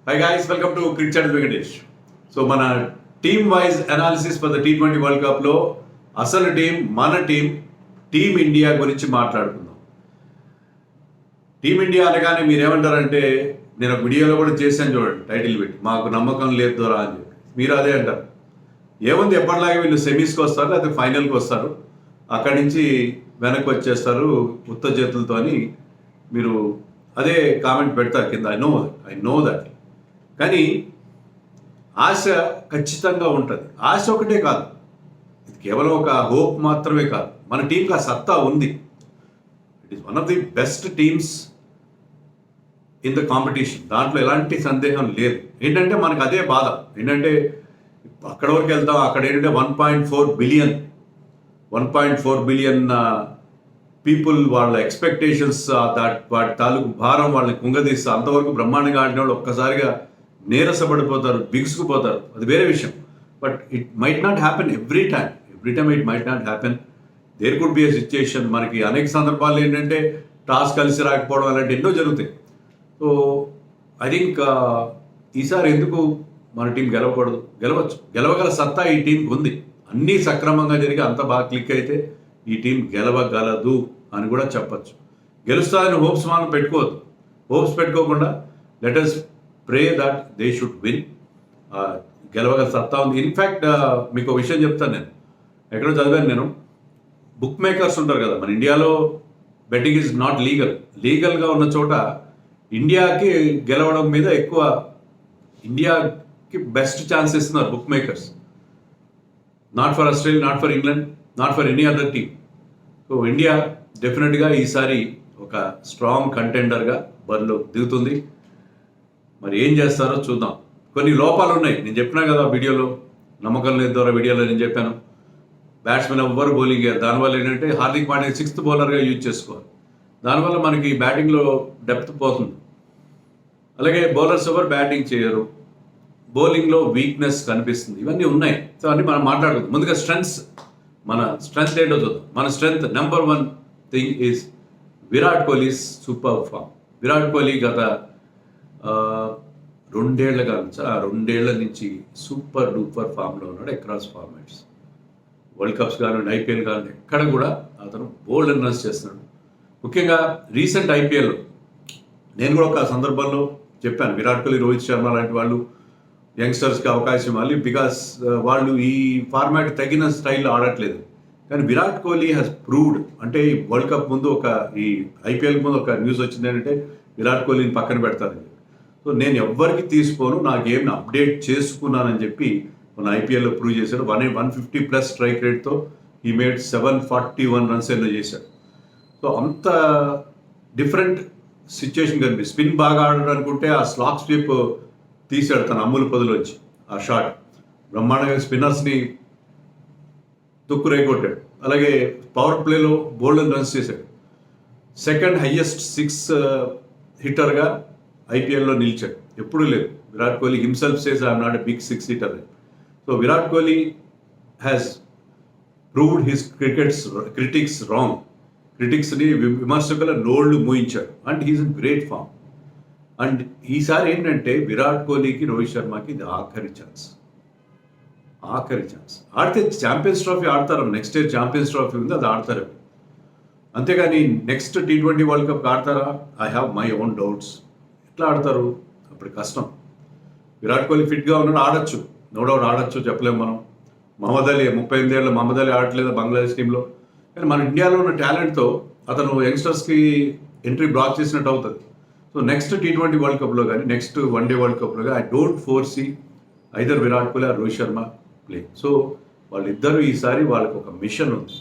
Hi guys, welcome to Cricket Chat with Venkatesh. So మన team wise analysis for the T20 world కప్లో అసలు మన team India గురించి మాట్లాడుకుందాం. టీమిండియా అనగానే మీరేమంటారంటే నేను ఒక వీడియోలో కూడా చేశాను చూడండి, టైటిల్ పెట్టి మాకు నమ్మకం లేదు దొరా అని చెప్పి. మీరు అదే అంటారు. ఏముంది, ఎప్పటిలాగే వీళ్ళు సెమీస్కి వస్తారు లేదా ఫైనల్కి వస్తారు, అక్కడి నుంచి వెనక్కి వచ్చేస్తారు ఉత్త చేతులతో అని మీరు అదే కామెంట్ పెడతారు కింద. I know that. కానీ ఆశ ఖచ్చితంగా ఉంటుంది. ఆశ ఒకటే కాదు, ఇది కేవలం ఒక హోప్ మాత్రమే కాదు. మన టీంకి ఆ సత్తా ఉంది. It is one of the best teams in the competition, దాంట్లో ఎలాంటి సందేహం లేదు. ఏంటంటే మనకు అదే బాధ ఏంటంటే అక్కడ వరకు వెళ్తాం, అక్కడ ఏంటంటే 1.4 బిలియన్ పీపుల్ వాళ్ళ ఎక్స్పెక్టేషన్స్ వాటి తాలూకు భారం వాళ్ళని కుంగదీస్తే అంతవరకు బ్రహ్మాండంగా ఆడిన వాళ్ళు ఒక్కసారిగా నీరసపడిపోతారు, బిగుసుకుపోతారు, అది వేరే విషయం. But it might not happen every time it might not happen. There could be a situation. మనకి అనేక సందర్భాలు ఏంటంటే టాస్ కలిసి రాకపోవడం అలాంటి ఎన్నో జరుగుతాయి. సో ఐ థింక్ ఈసారి ఎందుకు మన టీం గెలవకూడదు? గెలవగల సత్తా ఈ టీంకి ఉంది. అన్నీ సక్రమంగా జరిగి అంత బాగా క్లిక్ అయితే ఈ టీం గెలవగలదు అని కూడా చెప్పచ్చు. గెలుస్తుందని హోప్స్ మనం పెట్టుకోవద్దు. హోప్స్ పెట్టుకోకుండా let us pray that they should win. గెలవగల సత్తా ఉంది. ఇన్ఫ్యాక్ట్ మీకు ఒక విషయం చెప్తాను. నేను ఎక్కడో చదివాను, నేను బుక్ మేకర్స్ ఉంటారు కదా, మన ఇండియాలో బెట్టింగ్ ఈజ్ నాట్ లీగల్గా ఉన్న చోట ఇండియాకి గెలవడం మీద ఎక్కువ, ఇండియాకి బెస్ట్ ఛాన్స్ ఇస్తున్నారు book makers. Not for Australia, not for England, not for any other team. So India డెఫినెట్గా ఈసారి ఒక స్ట్రాంగ్ కంటెండర్గా బరిలో దిగుతుంది. మరి ఏం చేస్తారో చూద్దాం. కొన్ని లోపాలు ఉన్నాయి, నేను చెప్పినా కదా వీడియోలో, నమ్మకం లేదు ద్వారా వీడియోలో నేను చెప్పాను. బ్యాట్స్మెన్ ఎవ్వరు బౌలింగ్ అయ్యారు. దానివల్ల ఏంటంటే హార్దిక్ పాండ్యా 6th బౌలర్గా యూజ్ చేసుకోవాలి. దానివల్ల మనకి బ్యాటింగ్లో డెప్త్ పోతుంది. అలాగే బౌలర్స్ ఎవరు బ్యాటింగ్ చేయరు, బౌలింగ్లో వీక్నెస్ కనిపిస్తుంది. ఇవన్నీ ఉన్నాయి. సో అన్నీ మనం మాట్లాడుకుందాం. ముందుగా మన స్ట్రెంగ్త్ ఏంటో చూద్దాం. మన strength number 1 thing is Virat Kohli's super form. Virat Kohli గత 2 ఏళ్ల నుంచి సూపర్ డూపర్ ఫామ్లో ఉన్నాడు. అక్రాస్ ఫార్మాట్స్, వరల్డ్ కప్స్ కానివ్వండి, ఐపీఎల్ కానివ్వండి, ఎక్కడ కూడా అతను బోల్డ్ రన్స్ చేస్తున్నాడు. ముఖ్యంగా రీసెంట్ ఐపీఎల్లో నేను కూడా ఒక సందర్భంలో చెప్పాను, విరాట్ కోహ్లీ, రోహిత్ శర్మ లాంటి వాళ్ళు యంగ్స్టర్స్కి అవకాశం ఇవ్వాలి, బికాస్ వాళ్ళు ఈ ఫార్మాట్ తగిన స్టైల్లో ఆడట్లేదు. కానీ విరాట్ కోహ్లీ హ్యాస్ ప్రూవ్డ్, అంటే ఈ వరల్డ్ కప్ ముందు ఈ ఐపీఎల్ ముందు ఒక న్యూస్ వచ్చింది ఏంటంటే విరాట్ కోహ్లీని పక్కన పెడతారని. సో నేను ఎవ్వరికి తీసుకోను, నా గేమ్ని అప్డేట్ చేసుకున్నానని చెప్పి మన ఐపీఎల్లో ప్రూవ్ చేశాడు. 150+ స్ట్రైక్ రేట్తో ఈ మేడ్ 741 రన్స్ ఎన్నో చేశాడు. సో అంత డిఫరెంట్ సిచ్యుయేషన్ కనిపి స్పిన్ బాగా ఆడాడు అనుకుంటే ఆ స్లాక్ స్వీప్ తీశాడు తన అమ్ముల పదులోంచి. ఆ షాట్ బ్రహ్మాండంగా స్పిన్నర్స్ని తుక్కురేగొట్టాడు. అలాగే పవర్ ప్లేలో బోల్డెన్ రన్స్ చేశాడు. సెకండ్ హైయెస్ట్ 6 హిట్టర్గా ఐపీఎల్లో నిలిచాడు. ఎప్పుడూ లేదు. Virat Kohli himself says I'm not a big 6 hitter. So Virat Kohli has proved his critics wrong. క్రిటిక్స్ని, విమర్శకుల నోళ్లు మూయించాడు. And he's in great form. And ఈసారి ఏంటంటే విరాట్ కోహ్లీకి, రోహిత్ శర్మకి ఇది ఆఖరి ఛాన్స్. ఆడితే ఛాంపియన్స్ ట్రోఫీ ఆడతారు. నెక్స్ట్ ఇయర్ ఛాంపియన్స్ ట్రోఫీ ఉంది, అది ఆడతారు. అంతేగాని నెక్స్ట్ T20 వరల్డ్ కప్ ఆడతారా? I have my own doubts. ఎట్లా ఆడతారు? అప్పుడు కష్టం. విరాట్ కోహ్లీ ఫిట్గా ఉన్నాడు, ఆడొచ్చు, నో డౌట్ ఆడొచ్చు, చెప్పలేము మనం. మహమ్మద్ అలీ 38 ఏళ్ళ మహమ్మద్ అలీ ఆడట్లేదు బంగ్లాదేశ్ టీంలో. కానీ మన ఇండియాలో ఉన్న టాలెంట్తో అతను యంగ్స్టర్స్కి ఎంట్రీ బ్లాక్ చేసినట్టు అవుతుంది. సో నెక్స్ట్ T20 వరల్డ్ కప్లో కానీ, నెక్స్ట్ వన్డే వరల్డ్ కప్లో కానీ I don't foresee either Virat Kohli or Rohit Sharma play. So వాళ్ళిద్దరూ ఈసారి వాళ్ళకి ఒక మిషన్ ఉంది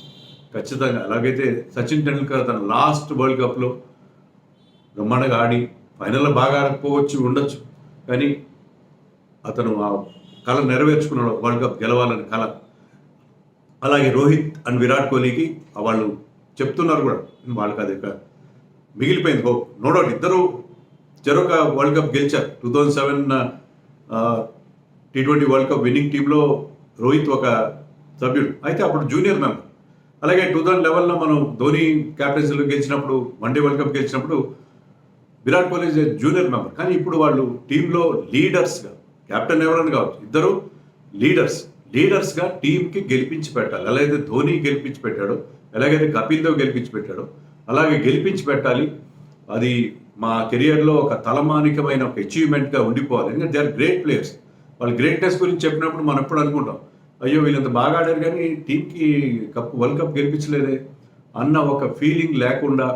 ఖచ్చితంగా. అలాగైతే సచిన్ టెండూల్కర్ తన లాస్ట్ వరల్డ్ కప్లో బ్రహ్మాండంగా ఆడి ఫైనల్లో బాగా ఆడకపోవచ్చు, ఉండొచ్చు, కానీ అతను ఆ కళ నెరవేర్చుకున్నాడు, వరల్డ్ కప్ గెలవాలని కళ. అలాగే రోహిత్ అండ్ విరాట్ కోహ్లీకి వాళ్ళు చెప్తున్నారు కూడా, వాళ్ళకి అది మిగిలిపోయింది హోప్. నో డౌట్ ఇద్దరు చెరొక వరల్డ్ కప్ గెలిచారు. 2007 T20 వరల్డ్ కప్ విన్నింగ్ టీంలో రోహిత్ ఒక సభ్యుడు, అయితే అప్పుడు జూనియర్ మెంబర్. అలాగే 2011లో మనం ధోని క్యాప్టెన్సీలో గెలిచినప్పుడు, వన్డే వరల్డ్ కప్ గెలిచినప్పుడు Virat Kohli is a junior member. కానీ ఇప్పుడు వాళ్ళు టీంలో లీడర్స్గా, కెప్టెన్ ఎవరైనా కావచ్చు, ఇద్దరు లీడర్స్గా టీంకి గెలిపించి పెట్టాలి. ఎలాగైతే ధోని గెలిపించి పెట్టాడో, ఎలాగైతే కపిల్ దేవ్ గెలిపించి పెట్టాడో అలాగే గెలిపించి పెట్టాలి. అది మా కెరియర్లో ఒక తలమానికమైన ఒక అచీవ్మెంట్గా ఉండిపోవాలి. ఎందుకంటే దే ఆర్ గ్రేట్ ప్లేయర్స్. వాళ్ళ గ్రేట్నెస్ గురించి చెప్పినప్పుడు మనం ఎప్పుడు అనుకుంటాం, అయ్యో వీళ్ళంత బాగా ఆడారు కానీ టీంకి వరల్డ్ కప్ గెలిపించలేదే అన్న ఒక ఫీలింగ్ లేకుండా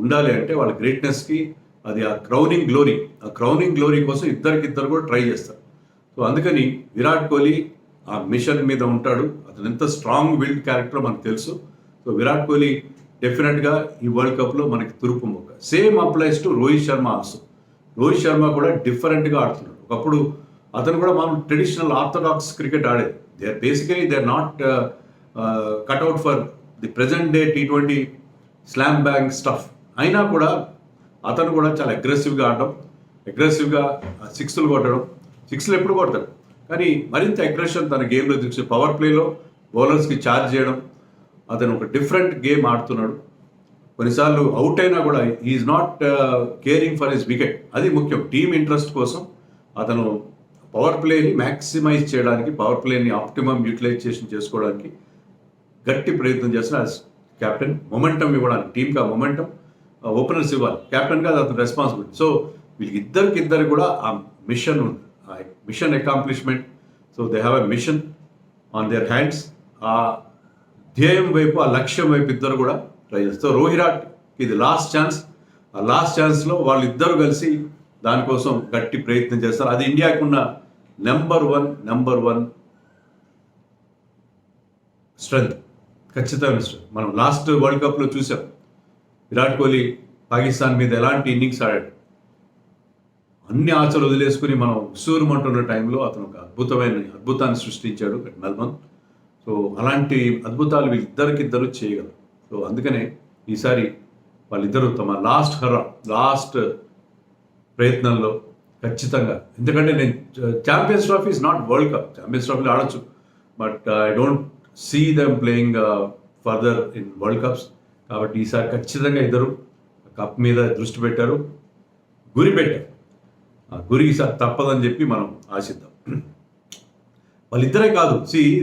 ఉండాలి అంటే వాళ్ళ గ్రేట్నెస్కి అది ఆ క్రౌనింగ్ గ్లోరీ కోసం ఇద్దరు కూడా ట్రై చేస్తారు. సో అందుకని విరాట్ కోహ్లీ ఆ మిషన్ మీద ఉంటాడు. అతను ఎంత స్ట్రాంగ్ విల్డ్ క్యారెక్టర్ మనకు తెలుసు. సో విరాట్ కోహ్లీ డెఫినెట్గా ఈ వరల్డ్ కప్లో మనకి తురుపు మొక్క. Same applies to Rohit Sharma also. Rohit Sharma కూడా డిఫరెంట్గా ఆడుతున్నాడు. ఒకప్పుడు అతను కూడా మనం ట్రెడిషనల్ ఆర్థోడాక్స్ క్రికెట్ ఆడేది. They are not cut out for the present day T20 slam bang stuff. అయినా కూడా అతను కూడా చాలా అగ్రెసివ్గా ఆడడం, అగ్రెసివ్గా సిక్స్లు కొట్టడం. సిక్స్లు ఎప్పుడు కొడతాడు కానీ మరింత అగ్రెషన్ తన గేమ్లో చూసి పవర్ ప్లేలో బౌలర్స్కి ఛార్జ్ చేయడం. అతను ఒక డిఫరెంట్ గేమ్ ఆడుతున్నాడు. కొన్నిసార్లు అవుట్ అయినా కూడా is not caring for his wicket. అది ముఖ్యం. టీమ్ ఇంట్రెస్ట్ కోసం అతను పవర్ ప్లేని మ్యాక్సిమైజ్ చేయడానికి, పవర్ ప్లేని ఆప్టిమమ్ యూటిలైజేషన్ చేసుకోవడానికి గట్టి ప్రయత్నం చేస్తున్న కెప్టెన్. మొమెంటం ఇవ్వడానికి టీంకి ఆ మొమెంటం ఓపెనర్స్ ఇవ్వాలి. కెప్టెన్గా అది అతను రెస్పాన్సిబిలిటీ. సో వీళ్ళిద్దరికిద్దరు కూడా ఆ మిషన్ ఉంది, ఆ mission accomplishment. So they have a mission on their hands. ఆ ధ్యేయం వైపు, ఆ లక్ష్యం వైపు ఇద్దరు కూడా ట్రై చేస్తారు. రోహిరాట్ ఇది లాస్ట్ ఛాన్స్. ఆ లాస్ట్ ఛాన్స్లో వాళ్ళిద్దరూ కలిసి దానికోసం గట్టి ప్రయత్నం చేస్తారు. అది ఇండియాకు ఉన్న నెంబర్ వన్ స్ట్రెంగ్త్, ఖచ్చితమైన స్ట్రెంగ్త్. మనం లాస్ట్ వరల్డ్ కప్లో చూసాం విరాట్ కోహ్లీ పాకిస్తాన్ మీద ఎలాంటి ఇన్నింగ్స్ ఆడాడు. అన్ని ఆశలు వదిలేసుకుని మనం ఉసూరుమంటున్న టైంలో అతను ఒక అద్భుతాన్ని సృష్టించాడు మెల్బర్న్. సో అలాంటి అద్భుతాలు వీళ్ళిద్దరికిద్దరు చేయగలరు. సో అందుకనే ఈసారి వాళ్ళిద్దరూ తమ లాస్ట్ ప్రయత్నంలో ఖచ్చితంగా, ఎందుకంటే నేను champions trophy is not world cup. Champions ట్రోఫీలో ఆడొచ్చు, but I don't see them playing further in world cups. కాబట్టి ఈసారి ఖచ్చితంగా ఇద్దరు కప్ మీద దృష్టి పెట్టారు, గురి పెట్టారు. ఆ గురి ఈసారి తప్పదని చెప్పి మనం ఆశిద్దాం. వాళ్ళిద్దరే కాదు,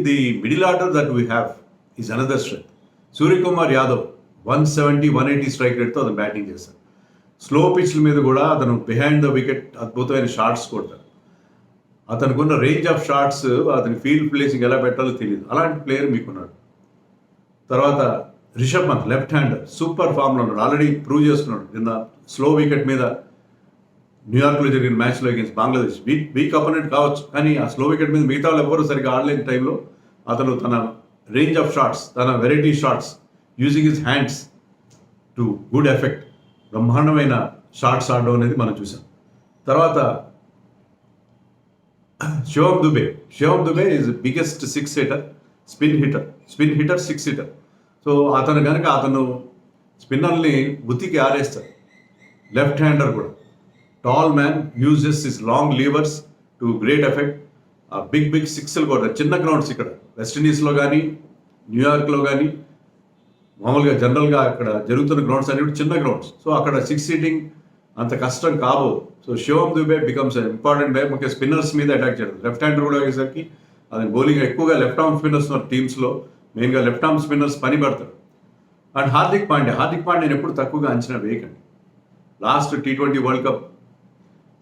the middle order that we have is another strength. Suryakumar Yadav 170-180 strike రేట్తో అతను బ్యాటింగ్ చేస్తాడు. స్లో పిచ్ల మీద కూడా అతను బిహైండ్ ద వికెట్ అద్భుతమైన షాట్స్ కొడతాడు. అతనుకున్న రేంజ్ ఆఫ్ షాట్స్, అతని ఫీల్డ్ ప్లేసింగ్ ఎలా పెట్టాలో తెలియదు. అలాంటి ప్లేయర్ మీకున్నాడు. తర్వాత Rishabh Pant left hander super ఫామ్లో ఉన్నాడు. ఆల్రెడీ ప్రూవ్ చేసుకున్నాడు. నిన్న స్లో వికెట్ మీద న్యూయార్క్లో జరిగిన మ్యాచ్లో అగేన్స్ట్ బంగ్లాదేశ్ వీక్ అపోనెంట్ కావచ్చు, కానీ ఆ స్లో వికెట్ మీద మిగతా వాళ్ళు ఎవరు సరిగ్గా ఆడలేని టైంలో అతను తన రేంజ్ ఆఫ్ షాట్స్, తన variety shots using his hands to good effect, బ్రహ్మాండమైన షాట్స్ ఆడడం అనేది మనం చూసాం. తర్వాత Shivam Dube is biggest six hitter, spin hitter 6 hitter. So అతను స్పిన్నర్ని ఉతికి ఆరేస్తాడు. లెఫ్ట్ హ్యాండర్ కూడా tall man, uses his long levers to great effect. ఆ బిగ్ సిక్స్లు కూడా చిన్న గ్రౌండ్స్, ఇక్కడ వెస్టిండీస్లో కానీ న్యూయార్క్లో కానీ మామూలుగా జనరల్గా అక్కడ జరుగుతున్న గ్రౌండ్స్ అనేవి చిన్న గ్రౌండ్స్. సో అక్కడ 6 hitting అంత కష్టం కాబోదు. సో శివం దుబే బికమ్స్ ఇంపార్టెంట్ ప్లేయర్. ముఖ్యంగా స్పిన్నర్స్ మీద అటాక్ చేయడం. లెఫ్ట్ హ్యాండర్ కూడా అయ్యేసరికి అది బౌలింగ్ ఎక్కువగా లెఫ్ట్ ఆర్మ్ స్పిన్నర్స్ ఉన్న టీమ్స్లో మెయిన్గా లెఫ్ట్ ఆర్మ్ స్పిన్నర్స్ పని పడతారు. అండ్ హార్దిక్ పాండ్యాని ఎప్పుడు తక్కువగా అంచనా వేయకండి. లాస్ట్ T20 వరల్డ్ కప్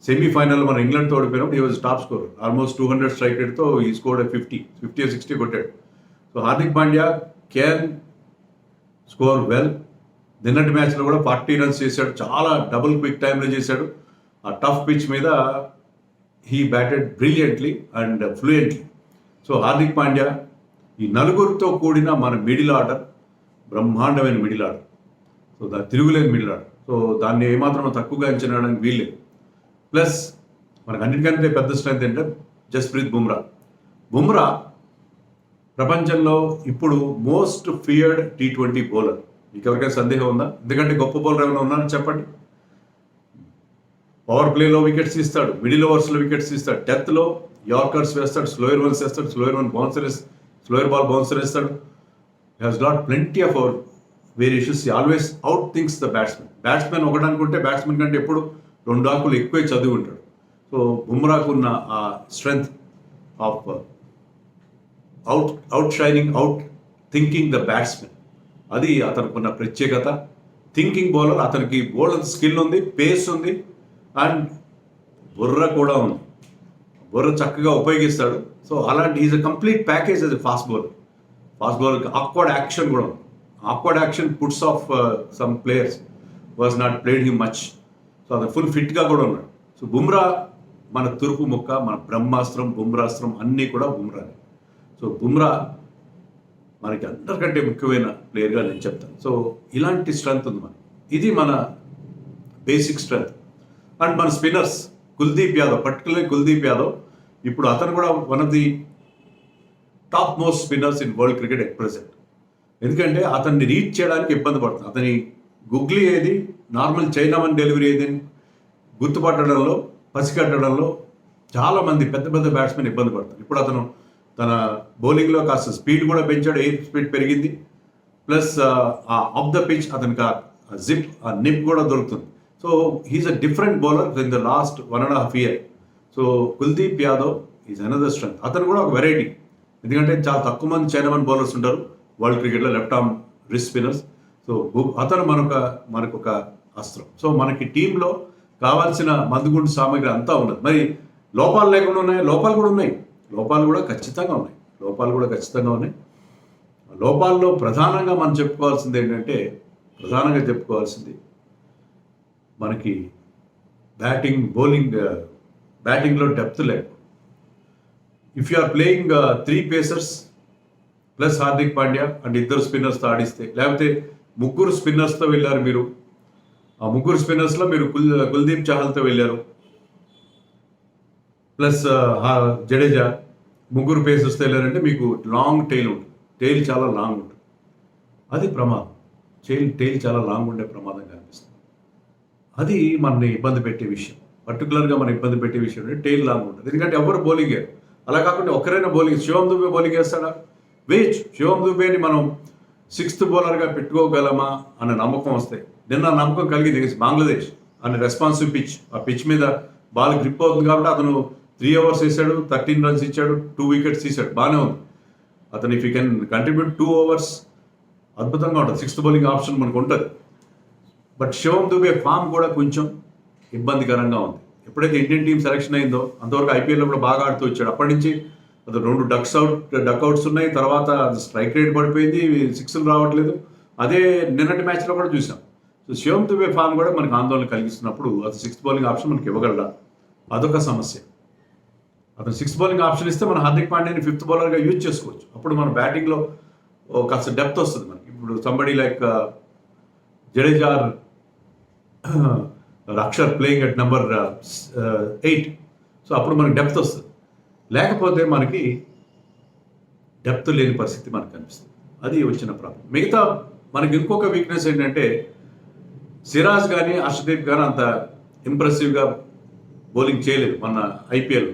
సెమీఫైనల్లో మనం ఇంగ్లాండ్తో ఓడిపోయినప్పుడు ఈ was top score, almost 200 strike రేట్తో ఈ స్కోర్ 50 or 60 కొట్టాడు. So Hardik Pandya can score well. నిన్నటి మ్యాచ్లో కూడా 40 runs చేశాడు. చాలా డబుల్ క్విక్ టైంలో చేశాడు. ఆ టఫ్ పిచ్ మీద he batted brilliantly and fluently. So Hardik Pandya ఈ నలుగురితో కూడిన మన మిడిల్ ఆర్డర్ బ్రహ్మాండమైన మిడిల్ ఆర్డర్. సో దాని తిరుగులేని మిడిల్ ఆర్డర్. సో దాన్ని ఏమాత్రం తక్కువగా అంచనాడానికి వీల్లేదు. ప్లస్ మనకు అన్నిటికంటే పెద్ద స్ట్రెంత్ ఏంటంటే జస్ప్రీత్ బుమ్రా ప్రపంచంలో ఇప్పుడు మోస్ట్ ఫియర్డ్ T20 బౌలర్. మీకు ఎవరికైనా సందేహం ఉందా? ఎందుకంటే గొప్ప బౌలర్ ఏమైనా ఉన్నారని చెప్పండి. పవర్ ప్లేలో వికెట్స్ ఇస్తాడు, మిడిల్ ఓవర్స్లో వికెట్స్ ఇస్తాడు, డెత్లో యార్కర్స్ వేస్తాడు, స్లోయర్ వన్స్ వేస్తాడు, స్లోయర్ బాల్ బౌన్సర్ వేస్తాడు. Has got plenty of where issues always out thinks the batsmen ఒకటి అనుకుంటే బ్యాట్స్మెన్ కంటే ఎప్పుడు 2 ఆకులు ఎక్కువే చదివి ఉంటాడు. సో బుమ్రాకు ఉన్న ఆ strength of out shining, out thinking the batsmen, అది అతనికి ఉన్న ప్రత్యేకత. థింకింగ్ బౌలర్, అతనికి బౌలర్ స్కిల్ ఉంది, పేస్ ఉంది, అండ్ బుర్ర కూడా ఉంది. బుర్ర చక్కగా ఉపయోగిస్తాడు. సో అలాంటి ఈజ్ అ కంప్లీట్ ప్యాకేజ్ అది ఫాస్ట్ బౌలర్కి ఆక్వర్డ్ యాక్షన్ కూడా ఉంది. Awkward action puts of some players was not played him much. So అది ఫుల్ ఫిట్గా కూడా ఉన్నాడు. సో బుమ్రా మన తురుపు ముక్క, మన బ్రహ్మాస్త్రం, బుమ్రాస్త్రం అన్నీ కూడా బుమ్రానే. సో బుమ్రా మనకి అందరికంటే ముఖ్యమైన ప్లేయర్గా నేను చెప్తాను. సో ఇలాంటి స్ట్రెంగ్త్ ఉంది మనకి. ఇది మన బేసిక్ స్ట్రెంగ్త్. అండ్ మన స్పిన్నర్స్ కుల్దీప్ యాదవ్, పర్టికులర్లీ కుల్దీప్ యాదవ్, ఇప్పుడు అతను కూడా one of the top most spinners in world cricket at present. ఎందుకంటే అతన్ని రీచ్ చేయడానికి ఇబ్బంది పడుతుంది. అతని గుగ్లీ ఏది, నార్మల్ చైనామన్ డెలివరీ ఏది గుర్తుపట్టడంలో, పసిగట్టడంలో చాలామంది పెద్ద పెద్ద బ్యాట్స్మెన్ ఇబ్బంది పడతారు. ఇప్పుడు అతను తన బౌలింగ్లో కాస్త స్పీడ్ కూడా పెంచాడు, ఎయిర్ స్పీడ్ పెరిగింది, ప్లస్ ఆఫ్ ద పిచ్ అతనికి జిప్, నిప్ కూడా దొరుకుతుంది. So he's a different bowler in the last 1.5 years. So Kuldeep Yadav is another strength. అతను కూడా ఒక వెరైటీ, ఎందుకంటే చాలా తక్కువ మంది చైనామన్ బౌలర్స్ ఉంటారు వరల్డ్ క్రికెట్లో, left arm wrist spinners. So అతను మనకు ఒక అస్త్రం. సో మనకి టీంలో కావాల్సిన మందుగుండు సామాగ్రి అంతా ఉన్నది. మరి లోపాలు లేకుండా ఉన్నాయి, లోపాలు కూడా ఖచ్చితంగా ఉన్నాయి. లోపాల్లో ప్రధానంగా మనం చెప్పుకోవాల్సింది ఏంటంటే, మనకి బ్యాటింగ్లో డెప్త్ లేదు. If you are playing 3 pacers plus Hardik Pandya and 2 స్పిన్నర్స్తో ఆడిస్తే, లేకపోతే 3 స్పిన్నర్స్తో వెళ్ళారు మీరు, ఆ 3 స్పిన్నర్స్లో మీరు కుల్దీప్ చహల్తో వెళ్ళారు, ప్లస్ జడేజా, 3 పేసర్స్తో వెళ్ళారంటే మీకు లాంగ్ టైల్ ఉంటుంది. టైల్ చాలా లాంగ్ ఉంటుంది. అది ప్రమాదం. టైల్ చాలా లాంగ్ ఉండే ప్రమాదం కనిపిస్తుంది. అది మనని ఇబ్బంది పెట్టే విషయం. పర్టికులర్గా మన ఇబ్బంది పెట్టే విషయం అంటే టైల్ లాంగ్ ఉంటుంది. ఎందుకంటే ఎవరు బౌలింగ్ వేయరు. అలా కాకుండా ఒకరైనా బౌలింగ్, శివం దుబే బౌలింగ్ వేస్తాడా? వేయచ్చు. శివం దుబేని మనం 6th బౌలర్గా పెట్టుకోగలమా అనే నమ్మకం వస్తే, నిన్న నమ్మకం కలిగింది. బంగ్లాదేశ్ అనే రెస్పాన్సివ్ పిచ్, ఆ పిచ్ మీద బాల్ గ్రిప్ అవుతుంది కాబట్టి అతను 3 overs వేసాడు, 13 runs ఇచ్చాడు, 2 wickets తీసాడు, బాగానే ఉంది. అతను if you can contribute 2 overs అద్భుతంగా ఉంటుంది. 6th బౌలింగ్ ఆప్షన్ మనకు ఉంటుంది. బట్ శివం దుబే ఫామ్ కూడా కొంచెం ఇబ్బందికరంగా ఉంది. ఎప్పుడైతే ఇండియన్ టీం సెలెక్షన్ అయిందో అంతవరకు ఐపీఎల్లో కూడా బాగా ఆడుతూ వచ్చాడు. అప్పటి నుంచి అది 2 డక్అవుట్స్ ఉన్నాయి. తర్వాత స్ట్రైక్ రేట్ పడిపోయింది, 6లు రావట్లేదు. అదే నిన్నటి మ్యాచ్లో కూడా చూసాం. సో శివం దుబే ఫామ్ కూడా మనకు ఆందోళన కలిగిస్తున్నప్పుడు అది 6th బౌలింగ్ ఆప్షన్ మనకి ఇవ్వగలరా? అదొక సమస్య. అతను 6th బౌలింగ్ ఆప్షన్ ఇస్తే మన హార్దిక్ పాండ్యాని 5th బౌలర్గా యూజ్ చేసుకోవచ్చు. అప్పుడు మన బ్యాటింగ్లో కాస్త డెప్త్ వస్తుంది మనకి. ఇప్పుడు somebody like Jadeja, Axar playing at number 8. So అప్పుడు మనకి డెప్త్ వస్తుంది. లేకపోతే మనకి డెప్త్ లేని పరిస్థితి మనకు కనిపిస్తుంది. అది వచ్చిన ప్రాబ్లం. మిగతా మనకి ఇంకొక వీక్నెస్ ఏంటంటే, సిరాజ్ కానీ హర్షదీప్ కానీ అంత ఇంప్రెసివ్గా బౌలింగ్ చేయలేదు మన ఐపీఎల్.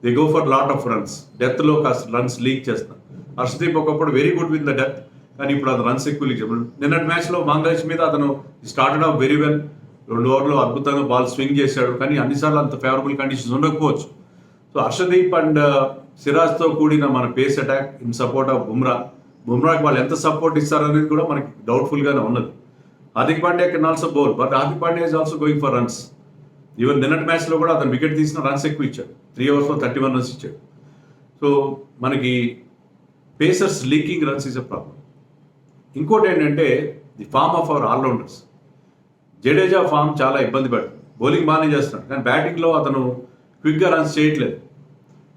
They go for lot of runs. డెత్లో కాస్త రన్స్ లీక్ చేస్తున్నారు. హర్షదీప్ ఒకప్పుడు very good with the death, కానీ ఇప్పుడు అది రన్స్ ఎక్కువ లీక్ చేయడం. నిన్నటి మ్యాచ్లో బంగ్లాదేశ్ మీద అతను స్టార్టెడ్ ఆఫ్ వెరీ వెల్. 2 ఓవర్లో అద్భుతంగా బాల్ స్వింగ్ చేశాడు, కానీ అన్నిసార్లు అంత ఫేవరబుల్ కండిషన్స్ ఉండకపోవచ్చు. సో హర్షదీప్ అండ్ సిరాజ్తో కూడిన మన pace attack in support of బుమ్రాకి వాళ్ళు ఎంత సపోర్ట్ ఇస్తారనేది కూడా మనకి డౌట్ఫుల్గానే ఉన్నది. Hardik Pandya can also bowl, but Hardik Pandya is also going for runs. Even నిన్నటి మ్యాచ్లో కూడా అతను వికెట్ తీసిన రన్స్ ఎక్కువ ఇచ్చాడు. 3 overs 31 runs ఇచ్చాడు. సో మనకి pacers leaking runs is a problem. ఇంకోటి ఏంటంటే the form of our allrounders. Jadeja form చాలా ఇబ్బంది పెడుతుంది. బౌలింగ్ బాగానే చేస్తున్నాడు, కానీ బ్యాటింగ్లో అతను క్విక్గా రన్స్ చేయట్లేదు.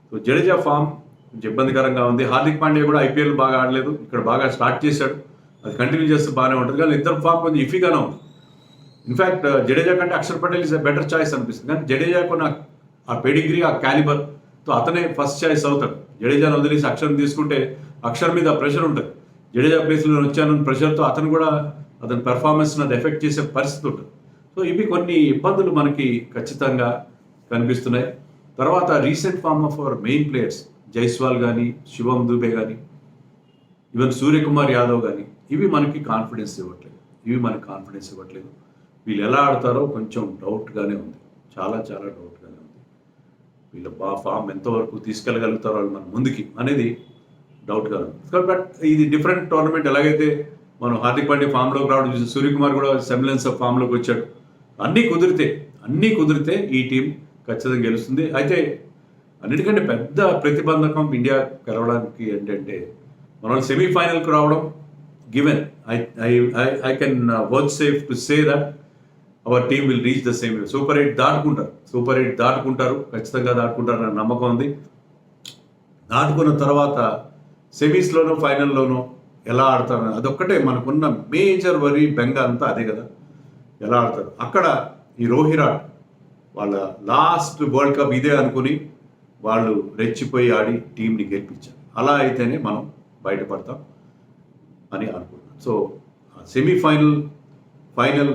సో జడేజా ఫామ్ కొంచెం ఇబ్బందికరంగా ఉంది. హార్దిక్ పాండ్యా కూడా ఐపీఎల్ బాగా ఆడలేదు, ఇక్కడ బాగా స్టార్ట్ చేశాడు. అది కంటిన్యూ చేస్తే బాగానే ఉంటుంది, కానీ ఇద్దరు ఫామ్ కొంచెం ఇఫీగానే ఉంది. ఇన్ఫ్యాక్ట్ జడేజా కంటే Axar Patel is a better choice అనిపిస్తుంది. కానీ జడేజాకు ఆ పెడిగ్రీ, ఆ క్యాలిబర్తో అతనే ఫస్ట్ చాయిస్ అవుతాడు. జడేజాను వదిలేసి అక్షర్ని తీసుకుంటే అక్షర్ మీద ప్రెషర్ ఉంటుంది. జడేజా ప్లేస్లో వచ్చాను ప్రెషర్తో అతని పెర్ఫార్మెన్స్ అది ఎఫెక్ట్ చేసే పరిస్థితి ఉంటుంది. సో ఇవి కొన్ని ఇబ్బందులు మనకి ఖచ్చితంగా కనిపిస్తున్నాయి. తర్వాత recent form of our main players Jaiswal కానీ, శివం దుబే కానీ, ఈవెన్ సూర్యకుమార్ యాదవ్ కానీ ఇవి మనకి కాన్ఫిడెన్స్ ఇవ్వట్లేదు. వీళ్ళు ఎలా ఆడతారో కొంచెం డౌట్గానే ఉంది, చాలా చాలా డౌట్గానే ఉంది. వీళ్ళ ఫామ్ ఎంతవరకు తీసుకెళ్ళగలుగుతారో వాళ్ళు మన ముందుకి అనేది డౌట్గా ఉంది. బట్ ఇది డిఫరెంట్ టోర్నమెంట్. ఎలాగైతే మనం హార్దిక్ పాండ్యా ఫామ్లోకి రావడం చూసి సూర్యకుమార్ కూడా సెమిలెన్స్ ఆఫ్ ఫామ్లోకి వచ్చాడు. అన్నీ కుదిరితే ఈ టీం ఖచ్చితంగా గెలుస్తుంది. అయితే అన్నిటికంటే పెద్ద ప్రతిబంధకం ఇండియా గెలవడానికి ఏంటంటే మనం సెమీఫైనల్కి రావడం given. I can work safe to say that our team will reach the same. Super 8 దాటుకుంటారు, ఖచ్చితంగా దాటుకుంటారు అనే నమ్మకం ఉంది. దాటుకున్న తర్వాత సెమీస్లోనూ ఫైనల్లోనూ ఎలా ఆడతారు అదొక్కటే మనకున్న మేజర్ వరీ, బెంగ అంతా అదే కదా, ఎలా ఆడతారు. అక్కడ ఈ రోహిరాట్ వాళ్ళ లాస్ట్ వరల్డ్ కప్ ఇదే అనుకుని వాళ్ళు రెచ్చిపోయి ఆడి టీంని గెలిపించారు. అలా అయితేనే మనం బయటపడతాం అని అనుకుంటున్నాం. సో ఫైనల్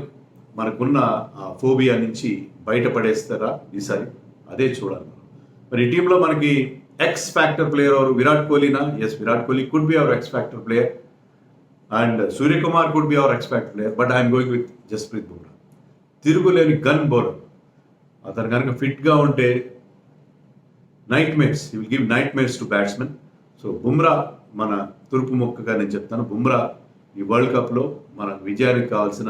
మనకున్న ఆ ఫోబియా నుంచి బయటపడేస్తారా ఈసారి, అదే చూడాలి మనం. మరి ఈ టీంలో మనకి ఎక్స్ ఫ్యాక్టర్ ప్లేయర్ ఎవరు? విరాట్ కోహ్లీనా? Yes, Virat Kohli could be our X factor player and Suryakumar could be our X factor player. But I'm going with Jasprit Bumrah. తిరుగులేని గన్ బౌలర్. అతను కనుక ఫిట్గా ఉంటే nightmares to batsmen. So Bumrah మన తురుపు మొక్కగా నేను చెప్తాను. బుమ్రా ఈ వరల్డ్ కప్లో మన విజయానికి కావాల్సిన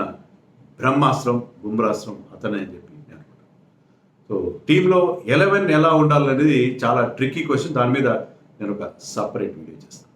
బ్రహ్మాస్త్రం, బుమ్రాస్త్రం అతనే అని చెప్పి నేను అనుకుంటాను. సో టీంలో 11 ఎలా ఉండాలనేది చాలా ట్రిక్కీ క్వశ్చన్. దాని మీద నేను ఒక సపరేట్ వీడియో చేస్తాను.